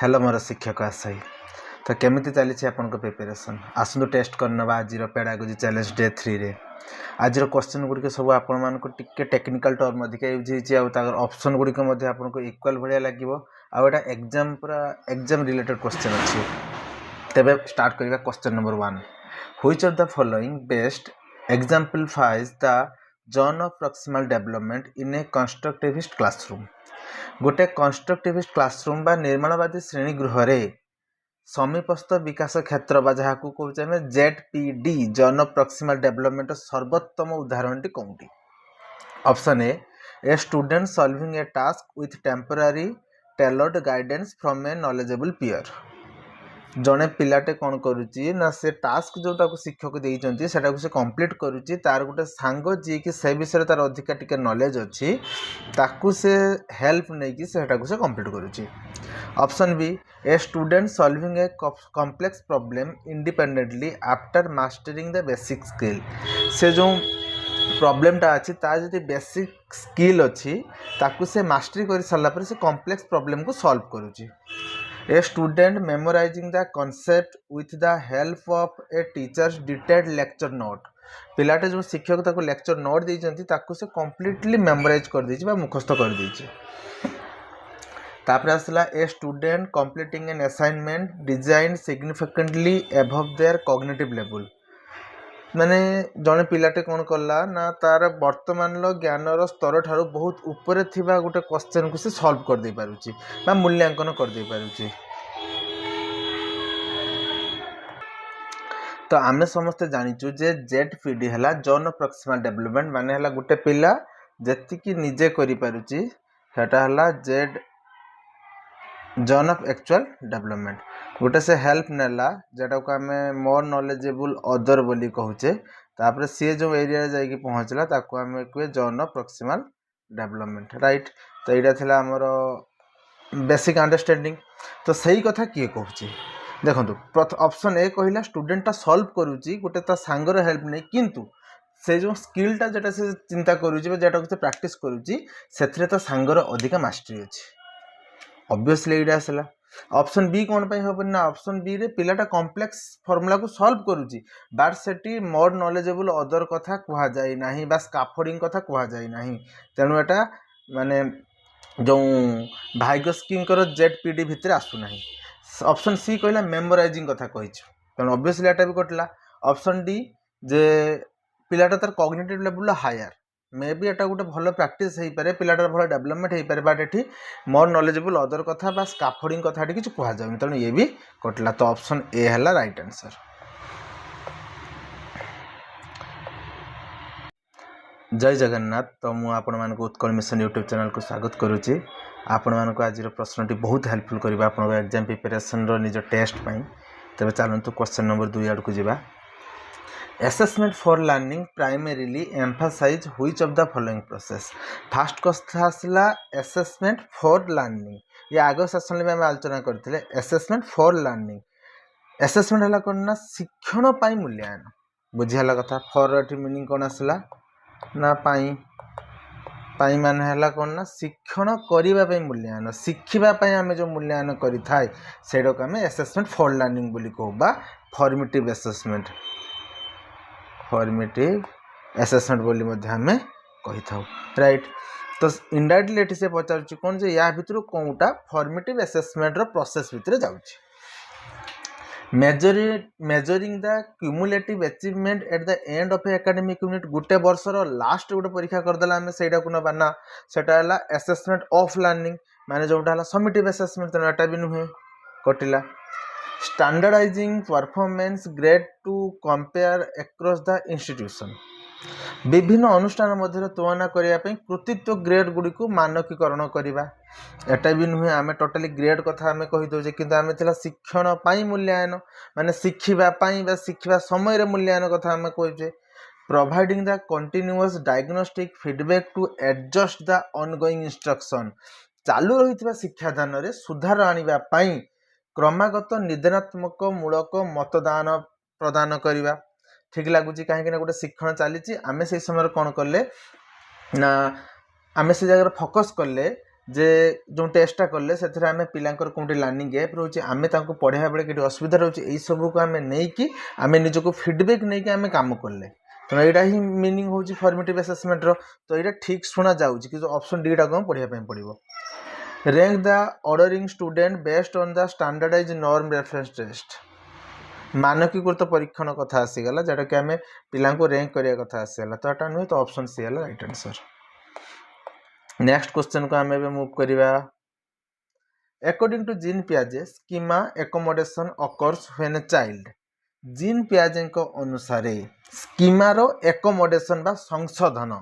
Hello मोर शिक्षक आशाई तो केमी चली आपन प्रिपेरेसन आसतु टेस्ट करना आज पेडागोजी चैलेंज डे 3 रे आज क्वेश्चन गुड़िक सब आपण टिके टेक्निकल टर्म अधिक यूज होती ऑप्शन गुड़िक आपको इक्वल भाया लगे आटा एग्जाम पूरा एग्जाम रिलेटेड क्वेश्चन अच्छी तेरे स्टार्ट करवा question number 1 which of the following best exemplifies the zone of proximal development in a constructivist classroom गोटे कंस्ट्रक्टिविस्ट क्लासरूम बा निर्माणवादी श्रेणीगृह समीपस्थ विकास क्षेत्र बा जहाँ को कहते हैं ZPD जन प्रॉक्सिमल डेवलपमेंट सर्वोत्तम उदाहरण टी कौन option A student solving A task with temporary tailored guidance from A knowledgeable peer जड़े पिलाटे कौन करुच्ची ना से टास्क जोटा शिक्षक देते से कंप्लीट करुच्ची तार गोटे सांग जी कि से विषय तार अधिका टिके नॉलेज अच्छी ताकू से हेल्प नहीं कि से कंप्लीट करुच्ची option B a student solving a complex problem independently after mastering the basic skill से जो प्रॉब्लमटा अच्छी तार जो बेसिक स्किल अच्छी ताकू से मास्टरी कर सारापर से कॉम्प्लेक्स प्रॉब्लम को solve करुच्ची A student memorizing the concept with the help of a teacher's detailed lecture note पिलाटे जो शिक्षक ताको लेक्चर नोट देइछंती ताको से कंप्लीटली मेमोराइज कर देछि बा मुखस्थ कर देछि तापर आसला a student completing an assignment design significantly above their cognitive level माने जने पिलाटे कौन कला ना तार वर्तमान ज्ञानर स्तर ठारू बहुत ऊपर थिबा गोटे क्वेश्चन को से सॉल्व कर दे पारुची बा मूल्यांकन कर दे पारुची तो आमे समस्त जानिचु जे ZPD हला जन प्रॉक्सिमल डेवलपमेंट माने हला गोटे पिला जति कि निजे करि पारुची सेटा हला जन ऑफ एक्चुअल डेवलपमेंट गोटे से हेल्प नेला जेटा को आमे मोर नॉलेजेबल अदर बोली कहूचे तापर सी जो एरिया जाइए पहुँचला ताको आमे कहे जन ऑफ प्रॉक्सिमल डेवलपमेंट राइट तो यहाँ थिला हमर बेसिक अंडरस्टैंडिंग तो सही कथा किए कहूची देखो ऑप्शन ए कहला स्टूडेंटा सॉल्व करूची गोटे ता सांगर हेल्प नहीं किंतु से जो स्किलटा जेटा से चिंता करूची जेटा को प्रैक्टिस करूची सेथरे ता सांगर अधिका मास्टरी अछि ऑब्वियसली एटा आसला ऑप्शन बी कौन पाई होबन ना ऑप्शन बी रे पिलाटा कॉम्प्लेक्स फार्मूला को सॉल्व करूची बट सेटी मोर नॉलेजेबल अदर कथा कहा जाय नाही बा स्कैफोल्डिंग कथा कहा जाय नाही तेनु एटा माने जो भाग्यस्की ZPD भितर आसु नाही ऑप्शन सी कहला मेमोराइजिंग कथा कहिछ तेनु ऑब्वियसली एटा भी कटला ऑप्शन डी जे पिलाटा तार cognitive level higher may be एटा गोटे भल प्रैक्टिस हो पारे पिलाटार भल डेवलपमेंट हो पारे बट ये मोर नॉलेजेबल अदर कथा बा स्कैफोल्डिंग कथा किसी कह जाए तेणु ये भी कटला तो ऑप्शन ए है राइट आंसर जय जगन्नाथ तो मुझे आपण उत्कल मिशन यूट्यूब चैनल को स्वागत करुच्ची आपण मानक आज प्रश्नटी बहुत हेल्पफुल करवा आप एग्जाम प्रिपरेशन निज टेस्ट पाई तेज चलतु क्वेश्चन नंबर 2 आड़ को जावा Assessment for learning primarily emphasize which of the following process fast कथा आसला assessment for learning ये आग सेशन में आम आलोचना करते assessment for learning assessment है कौन ना शिक्षण पाई मूल्यांकन बुझीगला कथा for मीनिंग कौन आसला ना पाई मान है कौन ना शिक्षण करने मूल्यांकन शिखा आम जो मूल्यांकन करें से आम assessment for learning बोली कहू बा फॉर्मेटिव assessment फॉर्मेटिव असेसमेंट बोली हमें कही था राइट तो इनडायरेक्टली एटी से पचार कौन जे या भितर कौटा फॉर्मेटिव असेसमेंट रो प्रोसेस भितर जाउछि measuring the cumulative achievement at the end of academic unit गोटे वर्षर लास्ट गोटे परीक्षा करदेला आम सेटा को नबा ना सेटा हला असेसमेंट ऑफ लर्निंग माने जोटा हला समेटिव असेसमेंट तो एटा भी नुहे कटिला standardizing performance grade to compare across the institution विभिन्न अनुष्ठान मध्य तुलना करने कृतित्व ग्रेड गुड़ी को मानकीकरण करवा एटा भी नुहे आम टोटाली ग्रेड कथा आम कहीदे कि आम शिक्षण मूल्यांकन माने शिखा समय मूल्यांकन कथा आम कहे providing the continuous diagnostic feedback to adjust the ongoing instruction चालू रही शिक्षादान में सुधार आने क्रमागत निदेनात्मक मूलक मतदान प्रदान करवा ठीक लगुच कहीं गोटे शिक्षण चली आम से समय कौन कले ना आम से जगह फोकस कले जे जो टेस्टा कले से आम पिलांकर कौटी लर्निंग गैप रोचे आम पढ़ाया बेले कि असुविधा रोचे यही सब को आम नहीं आम निजक फीडबैक नहीं कि आम काम कले तो यहाँ ही मीनिंग हूँ फॉर्मेटिव असेसमेंट तो यहाँ ठीक शुणा जाऊँगी कि ऑप्शन डी टाक पढ़ाई पड़ो rank the ordering student based on the standardize norm reference test मानकीकृत परीक्षण कथा आसीगला जोटा कि आम पिला रैंक करने कथा आसीगला तो यहाँ नुहे तो ऑप्शन सी है राइट आंसर। नेक्स्ट क्वेश्चन को आम मूव करवा according to gene पियाजे schema accommodation occurs when a child gene पियाजे अनुसार स्कीमा रो एकोमोडेशन बा संशोधन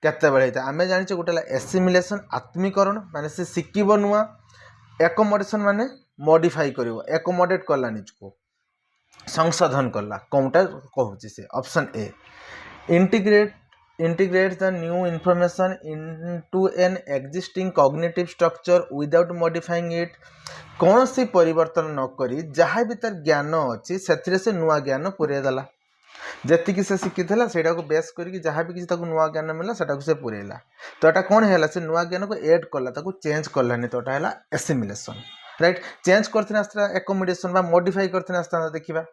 केते बेले होता आम जाने गोटे एसिमिलेशन आत्मीकरण माने से शिकिब नुआ एकोमोडेशन माने मॉडिफाई करिवो एकोमोडेट करला निजको संशोधन करला कौनटा कहूँ से option A integrate the new information into an existing cognitive structure without modifying it कौन सी परिवर्तन न करी जहाँ भी तार ज्ञान अच्छी से नुआ ज्ञान पुरे देला जी से शिखी से बेस करके जहाँ भी किसी नुआ ज्ञान मिला से पुरेला तो यहाँ कौन है से नुआ ज्ञान को एड कला चेंज कलानी तो यहाँ है एसिमिलेशन राइट चेंज करते एकोमोडेशन मॉडिफाई करते देखा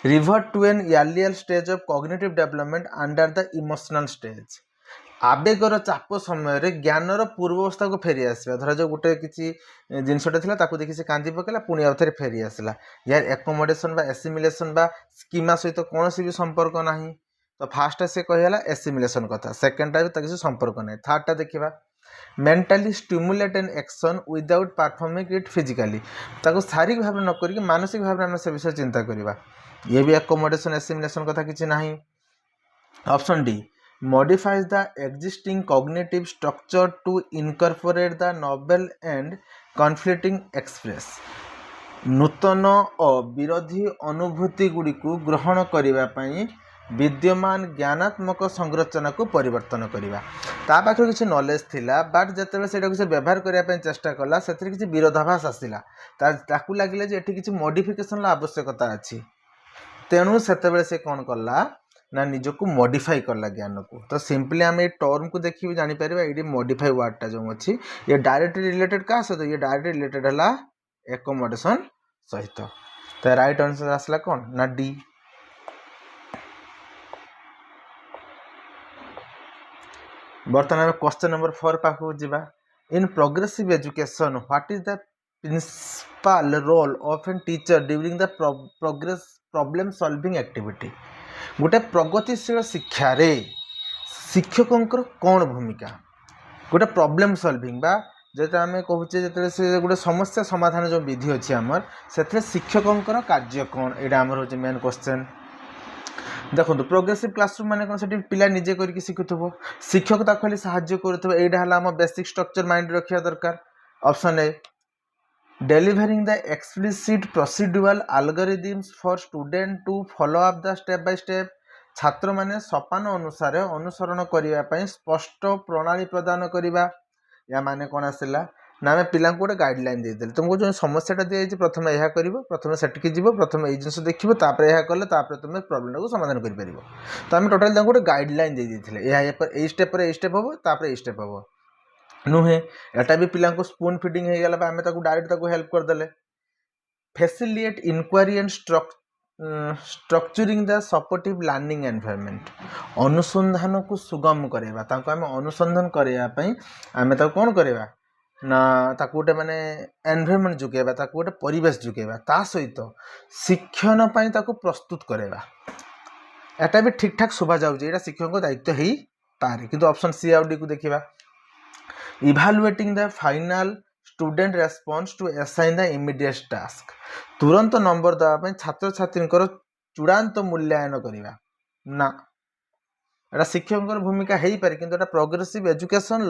revert to an earlier stage of cognitive development under the emotional stage आवेगर चाप समय ज्ञानर पूर्वावस्था को फेरी आसवा धर जो गोटे किसी जिनसटे देखी से कांदी पकेला पुणी आउ थे फेरी आसला यार एकोमोडेशन बा एसिमिलेशन बा स्कीमा सहित कौन भी संपर्क ना तो फास्ट से कहला एसिमिलेशन कथा सेकेंडटा भी किसी संपर्क ना थर्डटा देखा mentally stimulate an action without performing it physically शारीरिक भाव न करके मानसिक भाव में से विषय चिंता करवा ये भी एकोमोडेशन एसिमिलेशन कथा किसी नहीं। Option D modifies the existing cognitive structure to incorporate the novel and conflicting express नूतन और विरोधी अनुभूति गुड़ी को ग्रहण करने विद्यमान ज्ञानात्मक संरचना को परिवर्तन करवा ता पाखे किसी नॉलेज थिला बट जिते से व्यवहार करने चेष्टा कला से किसी विरोधाभास आसला ताकू लगे ये किसी मॉडिफिकेशन आवश्यकता अच्छी तेणु से कौन कला ना निजक मॉडिफाई करला ज्ञान को तो सिंपली आम ये टर्म को देखिए जापर ये मॉडिफाई वर्डटा जो अच्छी ये डायरेक्टली रिलेटेड क्या सहित ये डायरेक्टली रिलेटेड है एकोमोडेशन सहित तो राइट आंसर आसला कौन ना डी। बर्तमान क्वेश्चन नंबर 4 पाखु जीवा in progressive education what is the principal role of an teacher during the problem solving activity गोटे प्रगतिशील शिक्षा रे शिक्षकों कौन भूमिका गोटे प्रॉब्लम सॉल्विंग बा जेटा आम कहूचे से गोटे समस्या समाधान जो विधि अच्छी आमर से शिक्षकों कार्य कौन यहाँ आमर हूँ मेन क्वेश्चन देखो प्रोग्रेसिव क्लासरूम माने कौन से पिला निजे करके शिखुव शिक्षक ताको खाली साहाय्य करुव यहाँ है बेसिक स्ट्रक्चर माइंड रखा दरकार। Option A delivering the explicit procedural algorithms for student to follow up the step by step छात्र माने सोपान अनुसार अनुसरण करने स्पष्ट प्रणाली प्रदान करवा या माने कौन आसला ना आम पिला गोटे गाइडलाइन देदेल तुमको जो समस्याटा दी प्रथम यह कर प्रथम सेटिकी जीव प्रथम ये जिन देखिए यह कले तुम प्रोब्लेम को समाधान कर तो आम टोटाल गोटे गाइडलाइन दे यही स्टेप पर स्टेप हम तापर स्टेप हम नुहे एटा भी पिला स्पून फिडिंग हो गला आम डायरेक्ट हेल्प करदे facilitate inquiry and structuring the supportive learning environment अनुसंधान को सुगम करवा आम अनुसंधान करने आम कौन करवा ना गोटे माने एनवायरनमेंट जुगेबा गोटे परिवेश जुगेबा ता सहित शिक्षण प्रस्तुत करवा एटा भी ठीक ठाक शोभा जाऊँगी शिक्षक दायित्व हो पारे किंतु ऑप्शन सी आउ डी को देखा evaluating the final student response to assign the immediate task तुरंत नंबर देवाई छात्र छात्री चूड़ांत मूल्यांकन करवा ना एटा शिक्षक भूमिका हो पारे किंतु प्रोग्रेसिव एजुकेशन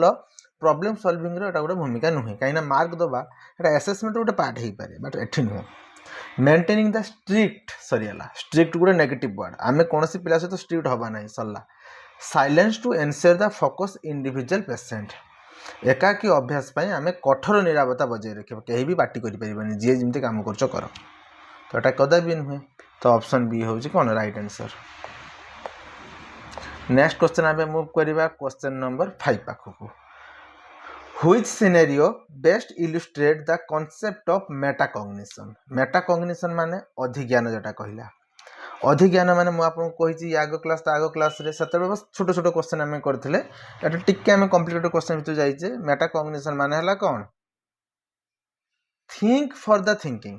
प्रॉब्लम सॉल्विंग एटा गोटे भूमिका नुहे कहीं मार्क दबा एटा असेसमेंट गोटे पार्ट हो पारे बट एठी नुह मेंटेनिंग द स्ट्रिक्ट सरीगला स्ट्रिक्ट गोटे नेगेटिव वर्ड आम कौन पिला सहित स्ट्रिक्ट हवा ना सरला silence to ensure the focus individual patient एकाकी अभ्यास आम कठोर निरापत्ता बजाय रखा कहीं भी पार्टी करें जी जमी कम कर तो यहाँ कदा भी नुहे तो ऑप्शन बी हूँ कौन राइट आंसर। नेक्स्ट क्वेश्चन आम मूव करवा question number 5 पाखक Which scenario best illustrate the concept of metacognition? Metacognition माने अधिज्ञान जोटा कहला अधिज्ञान माने मु आपन कहिछि आगो क्लास त आगो क्लास रे सतबे बस छोटो छोटो क्वेश्चन हमें करथिले एटा टिके हमें कॉम्प्लिकेटेड क्वेश्चन भितर जाइछे मेटाकॉग्निशन माने हला कोन थिंक फॉर द थिंकिंग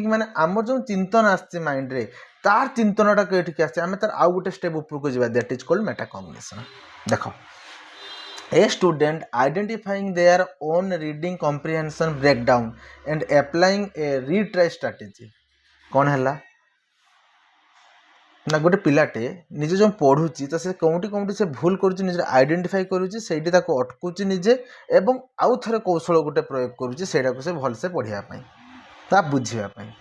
माने हमर जो चिंतन आछे माइंड रे तार चिंतनटा केठी आछे हमें तार आउ गुटे स्टेप ऊपर को जिबा दैट इज कॉल्ड मेटाकॉग्निशन देखो A student identifying their own reading comprehension breakdown and applying a retry strategy कौन है ना गोटे पिलाटे निजे जो पढ़ुची तो से कौटी कौटी से भूल करुच्ची निजे आइडेंटिफाई करुच्ची सेठी ताको अटकुची निजे एवं आउ थरे कौशल गोटे प्रयोग करुच्ची सेटा को से भल से पढ़िया पई ता बुझिया पई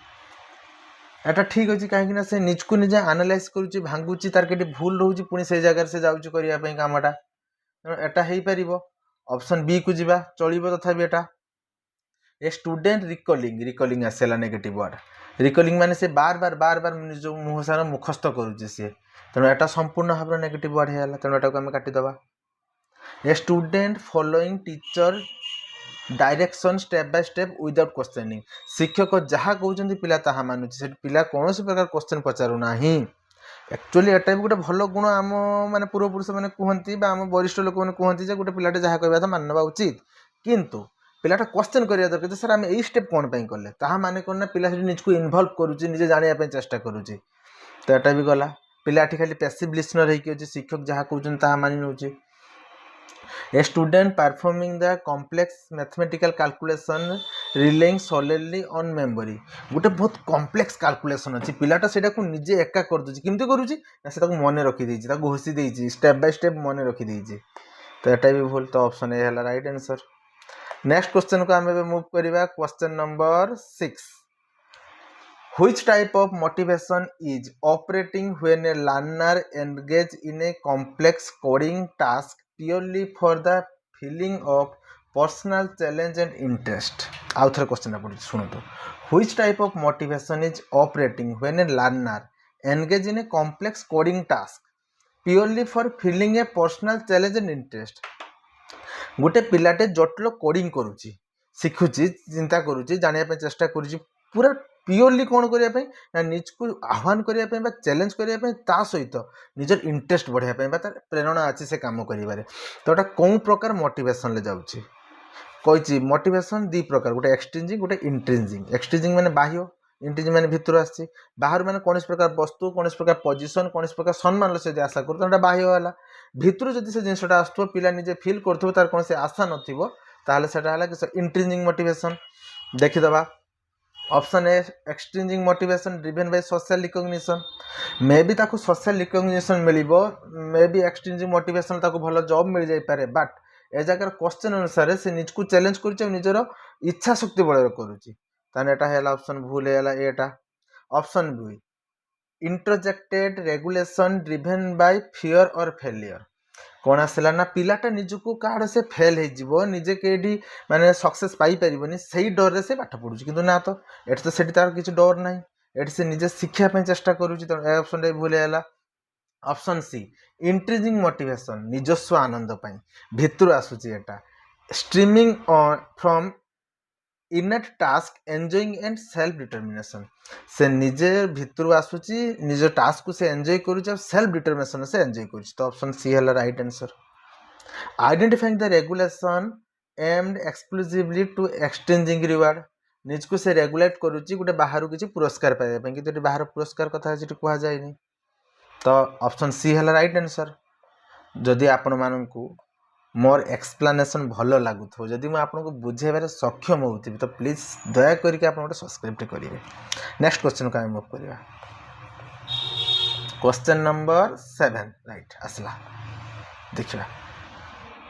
एटा ठीक अछि काहे कि ना से निज को निजे एनालाइज करुच्ची भांगुची तार केटी भूल रहउची पुनी से जगह से जाउची करिया पई कामटा एटा हेई परिबो ऑप्शन बी को जिबा चलिबो तथापि एटा ए स्टूडेंट रिकॉलिंग आसेला नेगेटिव वर्ड रिकॉलिंग माने से बार बार निज मुहसार मुखस्त करूची से तेणु एटा संपूर्ण भाव नेगेटिव वर्ड हेला तेणु एटा को हम काटी दबा a student following teacher direction step by step without questioning शिक्षक जहाँ कहते पिला ताहा मानुची से पिला कौन प्रकार क्वेश्चन पचारू नाही एक्चुअली एटा भी गोटे भल गुण आम माने पूर्वपुरुष मैंने कहती आम वरिष्ठ लोक मैंने कहती गोटे पिलाटे जहाँ कहवा मानवा उचित किंतु पिलाटा क्वेश्चन करिया दरकार सर आम यही स्टेप कौन पे कले ताहा माने कौन ना पिला निजको इनवल्व करुच्ची निजे जानिया चेष्टा करुच्ची तो एटा भी गला पिला खाली पैसिव लिसनर होइके शिक्षक जहाँ कहते ताहा मानि नउची a student performing the complex mathematical calculation relying solely on memory गोटे बहुत कॉम्प्लेक्स कैलकुलेशन अच्छी पिलाटा सेटा को निजे एका कर दूची किमती करूची ना से ताको मने रखी देची ताको घोषी देची स्टेप बाय स्टेप मने रखी देची तो एटा भी भूल तो ऑप्शन ए हला राइट आंसर नेक्स्ट क्वेश्चन को हम मूव करबा question number 6 Which type of motivation is operating when a learner engage in a complex coding task purely for the feeling of personal challenge and interest? आउ थरे question पड़ी सुनतो Which type of motivation is operating when a learner engage in a complex coding task purely for feeling a personal challenge and interest? गोटे पिलाटे जटिल coding करुच्ची शिखुची चिंता करुच्ची जानिया चेष्टा करुच्ची पूरा purely कौन करने ना निज को आह्वान करने चैलेंज करने ता सहित निजर इंटरेस्ट बढ़ाई तार प्रेरणा अच्छी से कम कर तो यहाँ कौन प्रकार मोटिवेशन जाऊँगी कही मोटिवेशन दी प्रकार गोटे एक्सट्रिंजिंग गोटे इंट्रिंजिंग एक्सट्रिंजिंग माने बाह्य इंट्रिंजिंग माने भितर आसी बाहर माने कौन प्रकार वस्तु कौन प्रकार पोजिशन कौन प्रकार सम्मान से आशा कर बाह्य है भितर जब से जिनसा आसो पिला निजे फिल कर तार कौन आशा नाला कि इंट्रिंजिंग मोटिवेशन देखीदबा option A extrinsic motivation driven by social recognition may be ताको सोशल रिकॉग्निशन मिलिबो मे बी एक्सट्रिंजिंग मोटिवेशन ताको भलो जॉब मिल जाई पारे बट ए जगह क्वेश्चन अनुसार से निज को चैलेंज करूची निजर इच्छा शक्ति बळ करूची ताने एटा हैला ऑप्शन भूल हैला एटा option B interjected regulation driven by fear और फेलियर कौन आसला ना पिलाटा निजको काड़ से फेल हो निजे केडी माने सक्सेस पाई परिबनी सही डर रे से पाठ पढुची किंतु ना तो एट तो सेठी तार किछ डर नाही एट से निजे शिक्षा पे चेष्टा करूची तो ए ऑप्शन रे भूल हैला ऑप्शन सी इंट्रिजिंग मोटिवेशन निजस्व आनंद पाई भितर आसुची एटा streaming from इनेट task enjoying and self determination से निजे भितर आसुची निज टास्क को से एंजॉय करूची सेल्फ डिटर्मिनेशन से एंजॉय करूची तो ऑप्शन सी है right answer identifying the regulation aimed exclusively to exchanging reward needs को से रेगुलेट करूची गोटे बाहर किसी पुरस्कार पाइबा कि बाहर पुरस्कार कथा कह जाए तो ऑप्शन सी है राइट आंसर जदि आपण मानू मोर एक्सप्लेनेशन भल लगुव जदि मुझे आपको बुझेबार सक्षम होती तो प्लीज दया करके आप सब्सक्राइब करेंगे नेक्स्ट क्वेश्चन को मूव करवा क्वेश्चन नंबर 7 राइट आसला देखा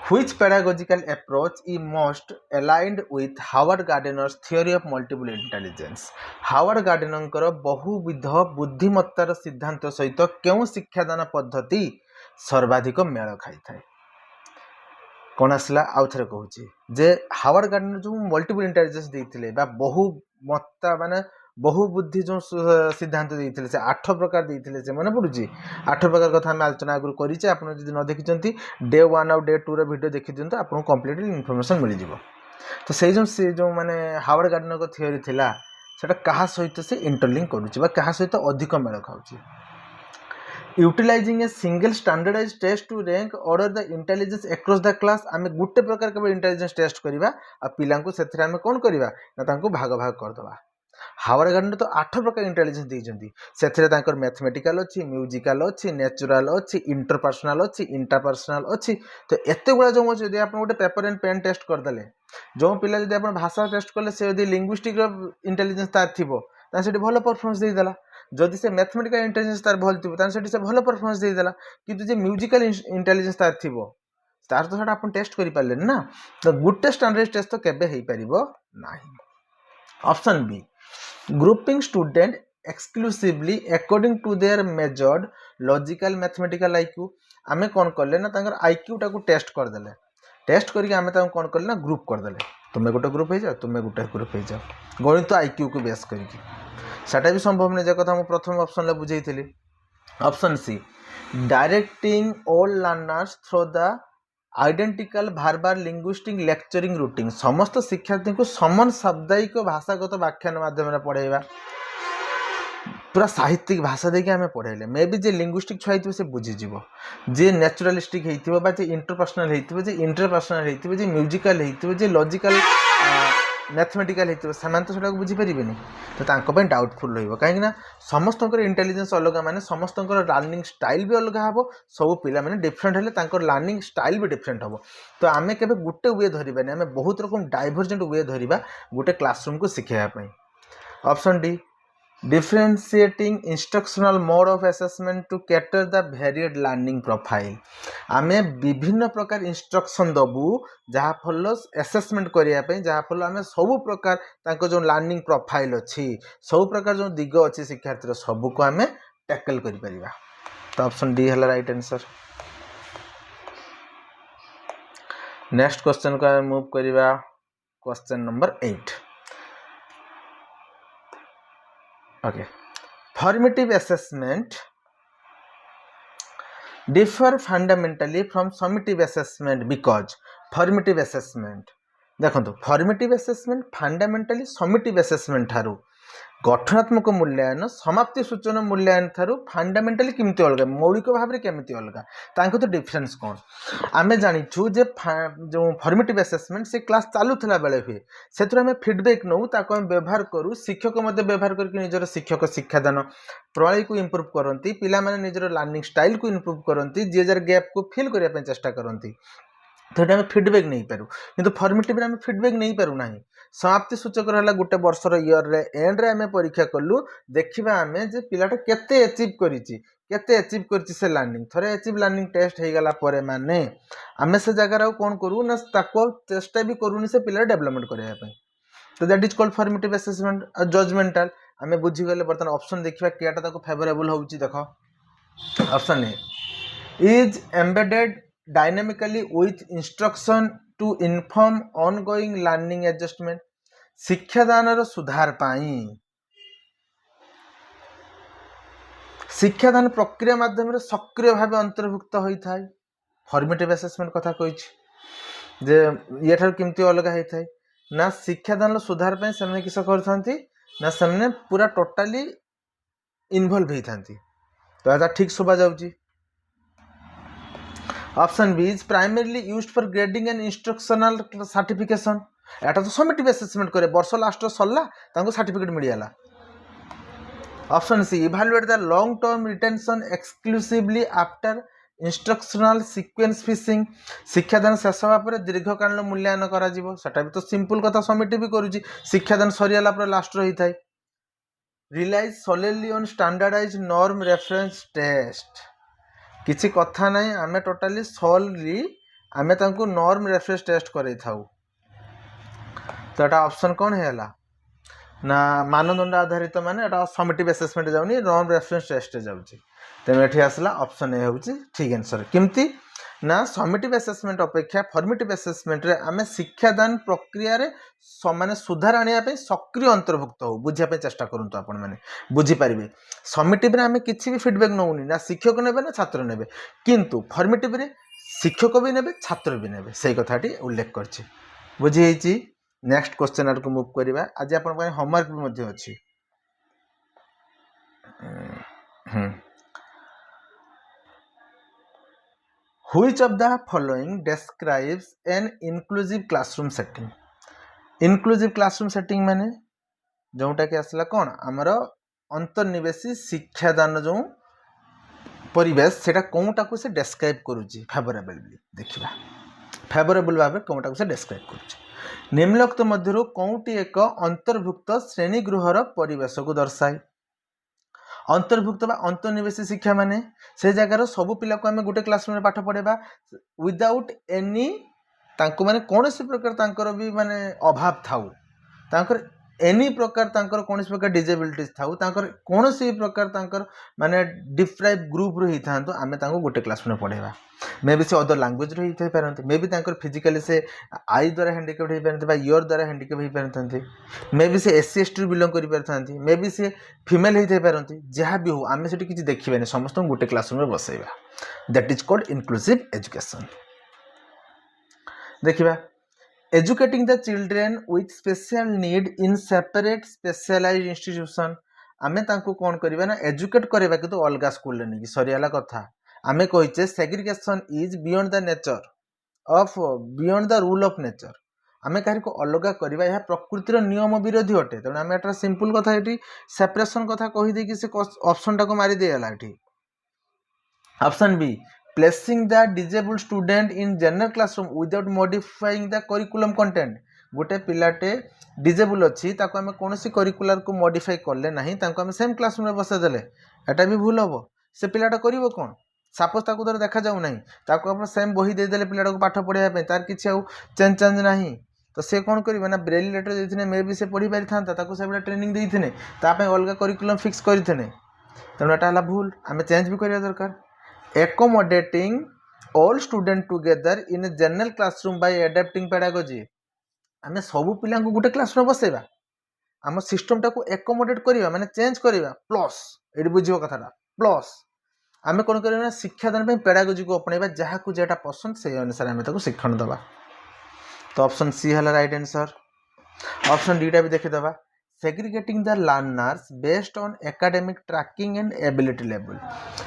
Which pedagogical approach is most aligned with Howard Gardner's theory of multiple intelligence? Howard Gardner बहुविध बुद्धिमत्तार सिद्धांत सहित क्यों शिक्षादान पद्धति सर्वाधिक मेल खाई थाए कौन आसला आउ थे कहूँ जे हावर्ड गार्डनर जो मल्टीपल इंटेलिजेंस देते बहुमत्ता माने बहु बुद्धि जो सिद्धांत देते से 8 प्रकार देते से मन पड़ुची 8 प्रकार कथा आम आलोचना आगुरी करें आप न देखी डे 1 आउ डे 2 भिडियो देखी दिखाँ आपको कम्प्लीटली इनफर्मेशन मिल जाए। तो से जो माने हावर्ड गार्डनर को थियोरी थिला सेटा कहा सहित से इंटरलिंक करुच्ची बा कहा सहित अधिक मेल खाऊँ। Utilizing a single standardize test to rank order the intelligence across the class आम गोटे प्रकार केवल इंटेलिजेंस टेस्ट करवा आ पिला से कौन करवा ना भाग भाग करदे। हावर्ड गार्डनर तो 8 प्रकार इंटेलिजेंस देइछंती से मैथमेटिकल अच्छी म्यूजिकल अच्छी नेचुरल अच्छी इंटरपर्सनल अच्छी इंटरपर्सनल अच्छी। तो एत गुड़ा जो अच्छे आप गोटे पेपर एंड पेन टेस्ट करदे जो पिला जब आप भाषा टेस्ट कले से लिंग्विस्टिक इंटेलिजेंस तार थी से भल परफॉर्मेंस देदेला जदि से मैथमेटिकल इंटेलिजेंस तार भल थी से भल परफॉर्मेंस देदेला किंतु म्यूजिकल इंटेलिजेंस तार थी तार तो आप टेस्ट करें ना। तो गोटे स्टैंडर्ड टेस्ट तो केबे हो पार ना। Option B grouping student exclusively according to their measured logical mathematical IQ आमे कौन कले ना तांकर आईक्यू टाको टेस्ट करदेले टेस्ट करके आमे ताको कौन कले ना ग्रुप करदेले तुम्हें गोटे ग्रुप हो जाओ तुम्हें गोटे ग्रुप हो जाओ गणित आईक्यू को बेस करके सेटा भी संभव नहीं जगह मुझे प्रथम ऑप्शन बुझे थी। Option C directing all learners through the identical verbal linguistic lecturing routine समस्त शिक्षार्थी को समान शब्दायिक भाषागत व्याख्यान माध्यम पढ़ेगा पूरा साहित्यिक भाषा देके आम पढ़ेले मे भी जे लिंग्विस्टिक छुआ हो बुझीज जे नेचुरालिस्टिक हो इंटरपर्सनल हो इंटरपर्सनल हो म्यूजिकल हो लॉजिकल मैथमेटिकल हो बुझीपारे तो डाउटफुल रही समस्त इंटेलिजेंस अलग माने समस्त लर्निंग स्टाइल भी अलग हम सब पिला माने डिफरेंट हेल्ले लर्निंग स्टाइल भी डिफरेंट हम। तो आम के गोटे वे धरबानी आम बहुत रकम डाइभर्जेंट वे धरवा गोटे क्लासरूम को शिखापी। Option D differentiating instructional mode of assessment to cater the varied learning profile आमे विभिन्न प्रकार इंस्ट्रक्शन दबू जहाँ फल असेसमेंट करने जहाँ फल आम सब प्रकार तांको जो लर्निंग प्रोफाइल अच्छी सब प्रकार जो दिग अच्छी शिक्षार्थी सबू को आम टैकल कर। तो ऑप्शन डी है राइट आंसर। नेक्स्ट क्वेश्चन को आम मूव करवा question number 8। Okay. Formative assessment differ fundamentally from summative assessment because formative assessment देखो formative assessment fundamentally summative assessment ठारू गठनात्मक मूल्यांकन समाप्ति सूचना मूल्यांकन थारू फंडामेंटली केमती अलग मौलिक भाव में केमती अलग तांको तो डिफरेंस कौन आम जाचु जे जो फॉर्मेटिव असेसमेंट से क्लास चलुला बेले हुए से आम फीडबैक नौ ताको आम व्यवहार करूँ शिक्षक मध्य व्यवहार करके निजर शिक्षक शिक्षादान प्रणाली को इम्प्रूव करती पिला माने निजर लर्निंग स्टाइल को इम्प्रूव करती जी जार गैप को फिल करने चेष्टा करती तो ये फीडबैक नहीं पारू किंतु फॉर्मेटिव आम फीडबैक नहीं पारू ना। समाप्ति सूचक रहा गोटे वर्षर इयर रे एंड रे आम परीक्षा कलु देखा आम जे पिलाटा केते अचीव करिछि केते अचीव करिछि से लर्निंग थरे अचीव लर्निंग टेस्ट हो गला परे माने आम से जगह कौन करूँ ना ताको चेष्टा भी करूनी से पिला डेवलपमेंट करने। तो that is called formative assessment judgemental आम बुझीगले बर्तमान ऑप्शन देखा कियाटा ताको फेवरेबल होउछि देख। Option A is embedded dynamically with instruction to inform ongoing learning adjustment शिक्षादान सुधार पाई शिक्षादान प्रक्रिया माध्यम सक्रिय भाव अंतर्भुक्त होता है। फॉर्मेटिव असेसमेंट कथा कही जे ये केमती अलग होता है ना शिक्षादान सुधार पाई से किस करथांती ना से पूरा टोटाली इन्वॉल्व होता। तो ऐसा ठीक सुबा जाउची। Option B is primarily used for grading and instructional certification एटा तो समेटिव असेसमेंट करे वर्ष लास्ट सरला तांको सर्टिफिकेट मिलियाला। Option C evaluate the long term retention exclusively after instructional sequence finishing शिक्षादान शेष होगा पर दीर्घकाल मूल्यांकन करा जिवो सेटा भी तो सिंपल कथा समेटिव भी करूची शिक्षादान सरीला पर लास्ट रही थाए। Relies solely on standardized norm reference test किसी कथा नहीं आमे टोटाली सॉल्वली आमे तांको नॉर्म रेफरेंस टेस्ट करे थाउ। तो एटा ऑप्शन कौन है ना मानदंड आधारित माने एटा समेटिव असेसमेंट जाउनी नॉर्म रेफरेंस टेस्ट जाउची। तेणु एठी आसला ऑप्शन ए होउची ठीक आंसर। केमती ना समेटिव आसेसमेंट अपेक्षा फर्मेटिव आसेसमेंट रे आमे शिक्षादान प्रक्रिया रे माने सुधार आनिया पे सक्रिय अंतर्भुक्त हो बुझिया पे चेष्टा करंतु आपण माने बुझी पारिबे। समेटिव रे आमे किछि भी फीडबैक नउनी ना शिक्षक नेबे ना छात्र नेबे, किंतु फर्मेटिव रे शिक्षक भी नेबे छात्र भी नेबे सेही कथाटी उल्लेख करछि। बुझी हेछि। नेक्स्ट क्वेश्चन आर को मूव करिबा। आज आपण पे होमवर्क भी मध्ये अछि। Which of the following describes an inclusive classroom setting? Inclusive classroom setting माने जोटा कि आसला कौन आमर अंतर्निवेशी शिक्षादान जो परिवेश सेटा कौटा को से डेस्क्राइब करूची फेवरेबली देखिबा। फेवरेबल भाव कौटा को से डेस्क्राइब करूची। निम्नलिखित मध्यरु कौटी एक अंतर्भुक्त श्रेणी गृहर परिवेश को दर्शाए। अंतर्भुक्त बा अंतर्निवेशी शिक्षा माने से जगार सबु पिला को आमे गोटे क्लासरूम रे पाठ पढेबा विदाउट एनी तांको माने कोनोसी प्रकार तांकर भी माने अभाव थाउ, तांकर एनी प्रकार तांकर कोनोसी प्रकार डिजेबिलिटीज थाउ, तांकर कोनोसी प्रकार तांकर माने डिफ्राइव ग्रुप रही थांतो आमे तांको गोटे क्लासरूम रे पढेबा। मे बी से अदर लैंग्वेज रही थाई पारंते, मे बी तांकर फिजिकली से आई द्वारा हैंडिकैप्ड होई पारंते बा ईयर द्वारा हैंडिकैप होई पारंते, मे बी से एससी एसटी बिलोंग करि पारथांती, मे बी से फीमेल होई थाई पारंती। जहा भी हो आमे सेठी किछि देखिबानी समस्त गोटे क्लासरूम रे बसैबा। That is called inclusive education. देखिबा educating the children with special need in separate specialized institution. आमे तांको कोन करिबा ना एजुकेट करबा कि तो अलगा स्कूल ले नहीं सरियाला कथा। आमे कहिचे segregation is beyond the nature of beyond the rule of nature. आमे काहे को अलगा करबा यह प्रकृतिर नियम विरोधी अटे। तण आमे एटा सिंपल कथा एटी सेपरेशन कथा कहि दे कि से ऑप्शन टा को मारी देला एटी। Option B placing the disabled student in general classroom without modifying the curriculum content। गोटे पिलाटे डिजेबल अच्छी ताको आमे कोनोसी करिकुलर को मॉडिफाई करले नाही ताको आमे सेम क्लासरूम रे बसा देले एटा भी भूल हबो। से पिलाटा करिवो कोन सपोज ताको धर देखा जाऊ नाही ताको आपण सेम बही दे देले पिलाटा को पाठ पढिया पे तार किछि आउ चेंज नाही तो से कोन करिवे ना ब्रेली लेटर देथिने मे भी से पढी पारि थांता ताको सेबडा ट्रेनिंग देथिने ता पे अलगा करिकुलम फिक्स करिथिने तनो एटा हला भूल। आमे चेंज भी करिया दरकार। accommodating all students together in a general classroom by adapting pedagogy। आमे सबु पिला को गोटे क्लासरूम बसेबा आम सिस्टम टाको एकोमोडेट करिबा माने चेंज करिबा प्लस एडी बुझियो कथाटा प्लस आमे कोन करिबा शिक्षादान पे पेडागोजी को अपनेबा जहा को जेटा पसंद से अनुसार आमे ताको शिक्षण दबा। तो ऑप्शन सी हला राइट आंसर। ऑप्शन डी टा भी देखि दबा segregating the learners based on academic tracking and ability level।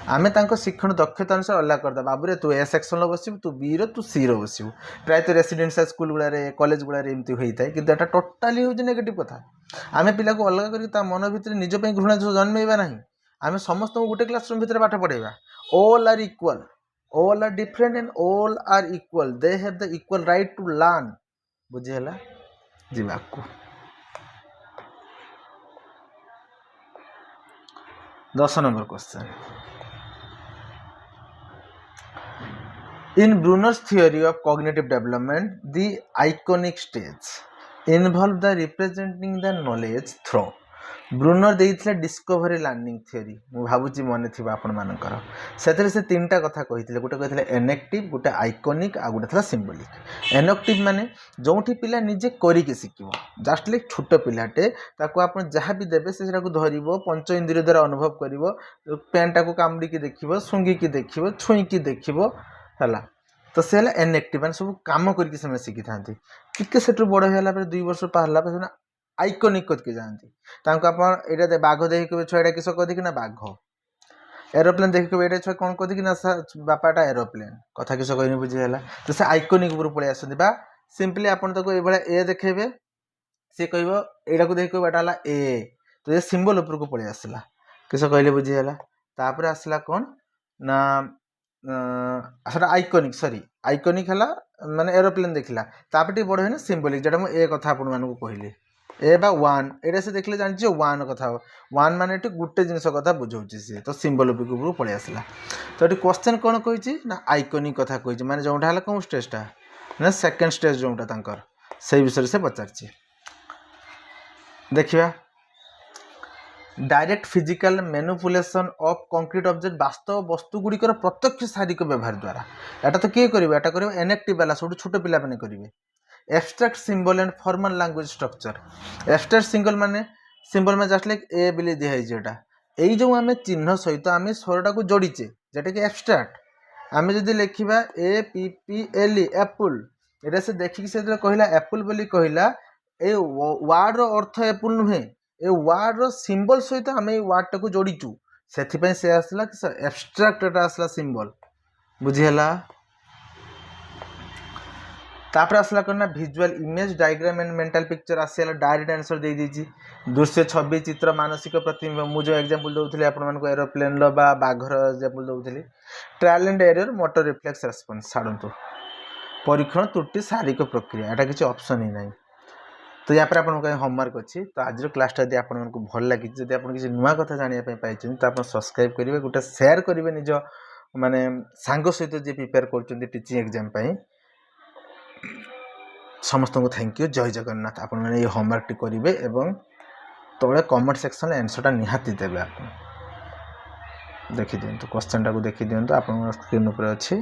आमे तांको शिक्षण दक्षता अनुसार अलग करदा बाबूरे तू ए सेक्शन लो बसिबु तू बी रो तू सी रो बसिबु। प्राय तो रेसिडेंशियल स्कूल गुला रे कॉलेज गुला रे एमती होई थाय कि एटा टोटली हो जे नेगेटिव कथा। आमे पिला को अलग करी ता मन भितर निज पे घृणा जन्मेबा नाही। आमे समस्त को गोटे क्लासरूम भितर पाठ पढेबा। All are equal, all are different and all are equal, they have the equal right to learn. बुझी हला जीवाकू 10 number question. In Bruner's theory of cognitive development, the iconic stage involve the representing the knowledge through। Bruner देइथिले discovery learning theory मु भाबुची मने थिबा आपण मानकर सेतरे से तीनटा कथा कहिथिले गोटे कहिथिले एनेक्टिव गोटे आइकॉनिक आ गोटे थला सिंबॉलिक। एनेक्टिव माने जोंठी पिला निजे करी के सिकिबो जस्ट लाइक छोट पिलाटे ताको आपण जहा भी देबे से सेटा को धरिबो पंच इंद्रिय द्वारा अनुभव करिवो पेनटा को कामडी के देखिबो सुंगी के देखिबो छुई के देखिबो हला तो से हला एनेक्टिव माने सब काम करी के समय सिखि थांती टिके सेटु बड़ होला पर 2 वर्ष पारला पर आइकॉनिक कद के जानती तांको आपण एटा बाघ देखि के छुआडा किस कदी कि ना बाघ एरोप्लेन देखि के एटा छुआ कोन कदी कि ना बापाटा एरोप्लेन कथा किस कहिनी बुझी होला तो से आइकॉनिक ऊपर पळे आसंदी बा सिंपली आपण ताको ए बळे ए देखेबे से कहबो एटा को देखि के बाटा हला ए तो ये सिंबल ऊपर को पळे आसला किस कहले बुझी होला तापर आसला कोन ना असरा आइकॉनिक सॉरी आइकॉनिक हला माने एरोप्लेन देखिला तापटी बड़ हेना सिंबॉलिक जेटा म ए कथा आपण मानको कहली ए बा 1 एटा से देखले जानि जे 1 कथा 1 माने एटी गुटे जिंस कथा बुझौची से तो सिंबल ऊपर पळे आसला तो एटी क्वेश्चन कोन कहिची ना आइकॉनिक कथा कहिची माने जोंठा हला कोन स्टेजटा ना सेकंड स्टेज जोंठा तांकर सही विषय से पचारची देखिबा direct physical manipulation of concrete object वास्तव वस्तु गुड़िकर प्रत्यक्ष शारीरिक व्यवहार द्वारा एटा तो किए करिवे एटा करिवे एनएक्टिव वाला सब छोट पिला माने करिवे abstract symbol and formal language structure abstract symbol माने सिंबल में जस्ट लाइक ए बिली दिया है जेटा एई जो आमे चिन्ह सहित आमे स्वरटा को जोड़ीचे जेटा कि एब्स्ट्रैक्ट आमे जदि लिखिबा A P P L E apple एटा से देखि से कहला एप्पल बोली कहला a word row earth Apple नुहे ए वर्ड रो सिंबल सहित आमे ए वर्ड टाको जोड़ीचु सेथि से आसला कि एब्स्ट्रैक्ट एटा आसला सिंबल बुझी हला तापर आसला करना visual image diagram and mental picture आसला डायरेक्ट आंसर दे दीजिए दृश्य छवि चित्र मानसिक प्रतिबिंब मुझे एग्जांपल दउथले आपण मानको एरोप्लेन लो बा बाघर एग्जांपल दउथले trial and error motor reflex response छाड़ंतु परीक्षण त्रुटि शारीरिक प्रक्रिया एटा किछि ऑप्शन ही नाही तो या पर आपण को होमवर्क अछि तो आज रो क्लास यदि आपण मानको भल लागि जदि आपण किछि नुवा कथा जानिया पय पाइछन तो आपण सब्सक्राइब करिवे गुटा शेयर करिवे निज माने सांग सहित जे प्रिपेयर करछन टीचिंग एग्जाम पय समस्त को थैंक यू जय जगन्नाथ आपण माने ये होमवर्क टी करिवे एवं तळे कमेंट सेक्शन आंसर टा निहाती देबे आपण देखि दियंतु क्वेश्चन टा को देखि दियंतु आपण स्क्रीन ऊपर अछि।